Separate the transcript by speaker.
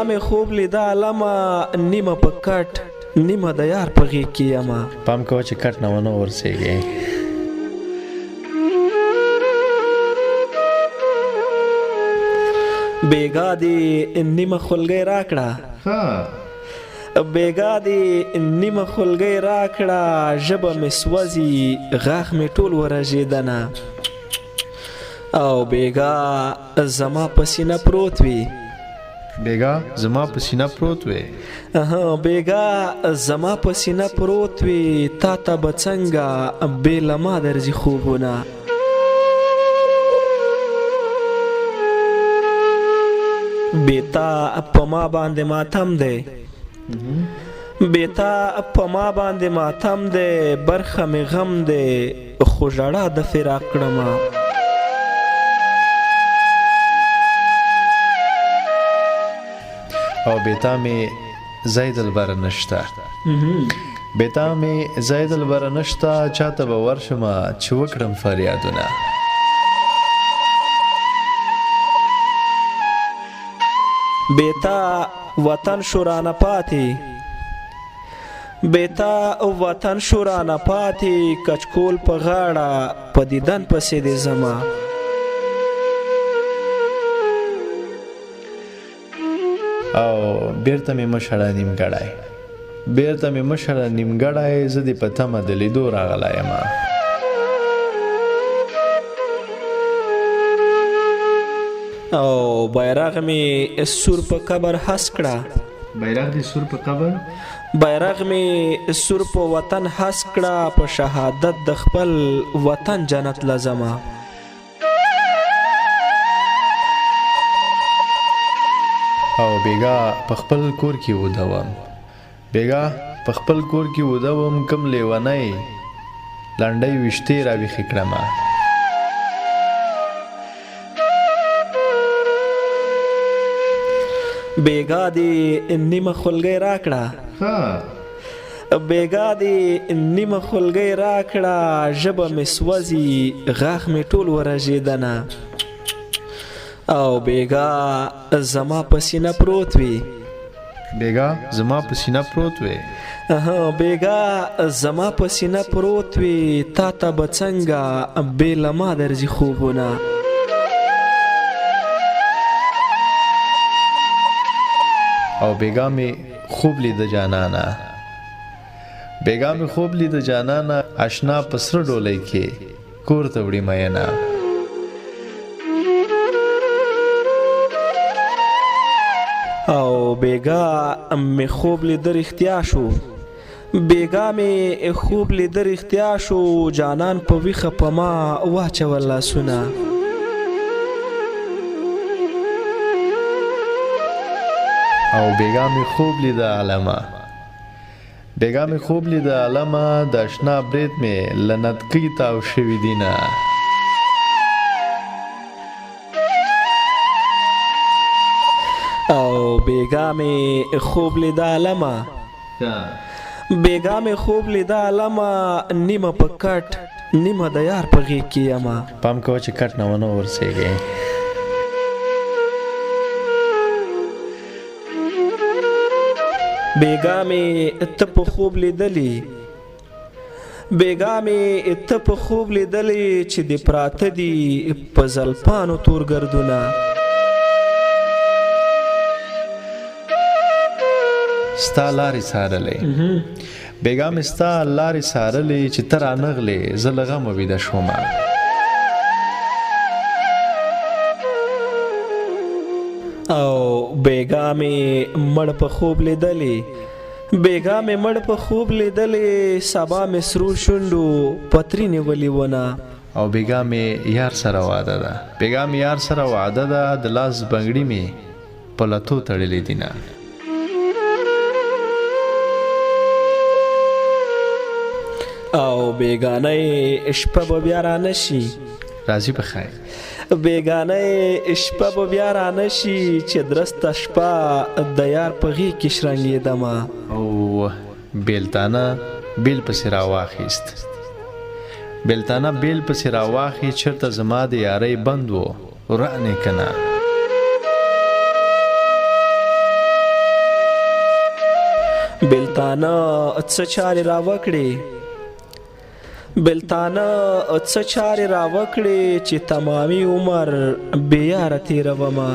Speaker 1: بیګا مې خوب لیده علمه نیمه په کټ نیمه د یار په غېږ کې یمه
Speaker 2: پام کوه چې کټ نه ونه ورسېږې
Speaker 1: بیګا دې نیمه خولګۍ راکړه بیګا دې نیمه خولګۍ راکړه ژبه مې سوځي غاښ مې ټول ورژېدنه او بیګا زما په سینه پروت وي
Speaker 2: بیګا زما په سینه پروت وي
Speaker 1: بیګا زما په سینه پروت وي تا ته به څنګه بې له ما درځي خوبونه بیتا په ما باندې ماتم دی بیتا په ما باندې ماتم دی برخه مې غم دی خو ژړا د فراق کړمه
Speaker 2: او بیتا مې ځای دلبره نشته بیتا مې ځای دلبره نشته چاته به ورشمه چې وکړم فریادونه
Speaker 1: بیتا وطن شورانه پاتې بیتا وطن شورانه پاتې کچکول په غاړه په دیدن پسې دې زما
Speaker 2: او بیرته مې مشړه نیمګړی بیرته مې مشړه نیمګړی زه دې په تمه د لیدو راغلی یم
Speaker 1: او بیرغ مې سور په قبر هس کړه
Speaker 2: بیرغ دې سور په قبر
Speaker 1: بیرغ مې سور په وطن هس کړه په شهادت د خپل وطن جنت لزما
Speaker 2: او بیګا په خپل کور کې ودوم بیګا په خپل کور کې ودوم کم لیونی لنډۍ ویشتې راویښې کړمه
Speaker 1: بیګا دې نیمه خولګۍ راکړه بیګا دې نیمه خولګۍ راکړه ژبه مې سوځي غاښ مې ټول ورژېدنه او بیګا زما په سینه پروت وي
Speaker 2: بیګا زما په سینه پروت وي
Speaker 1: بیګا زما په سینه پروت وي تا ته به څنګه بې له ما درځي خوبونه
Speaker 2: او بیګا مې خوب لیده جانانه بیګا مې خوب لیده جانانه اشنا په سره ډولۍ کې کور ته وړي مینه
Speaker 1: او بیګا مې خوب لیده رښتیا شو بیګا مې خوب لیده رښتیا شو جانان په ویښه په ما واچول لاسونه
Speaker 2: او بیګا مې خوب لیده علمه بیګا مې خوب لیده علمه د اشنا برید مې له نتکۍ تاو شوي دینه
Speaker 1: او بیګا مې خوب لیده علمه بیګا مې خوب لیده علمه نیمه په کټ نیمه د یار په غېږ کې یمه
Speaker 2: پام کوه چې کټ نه ونه ورسېږې
Speaker 1: بیګا مې ته په خوب لیدلی بیګا مې ته په خوب لیدلی چې د پراته دي په زلفانو تور ګردونه
Speaker 2: ستا لارې څارلې بیګا مې ستا لارې څارلې چې ته رانغلې زه له غمه ویده شومه
Speaker 1: او بیګا مې مړ په خوب لیدلی بیګا مې مړ په خوب لیدلی سبا مې سرو شونډو پتري نیولې ونه
Speaker 2: او بیګا مې یار سره واده ده بیګا مې یار سره واده ده د لاس بنګړي مې په لتو تړلې دینه
Speaker 1: او بیګانۍ شپه به بیا رانشي
Speaker 2: راځي په خیر
Speaker 1: بیګانۍ شپه به بیا رانشي چې درسته شپه د یار په غېږ کې شرنګېدمه
Speaker 2: او بیلتانه بیل پسې راواخیست بیلتانه بیل پسې راواخیست چېرته زما د یارۍ بند و رانې که نه
Speaker 1: بلتانه څه چارې راوکړې بلتانه څه چارې راوکړې چې تمامي عمر بې یاره تېرومه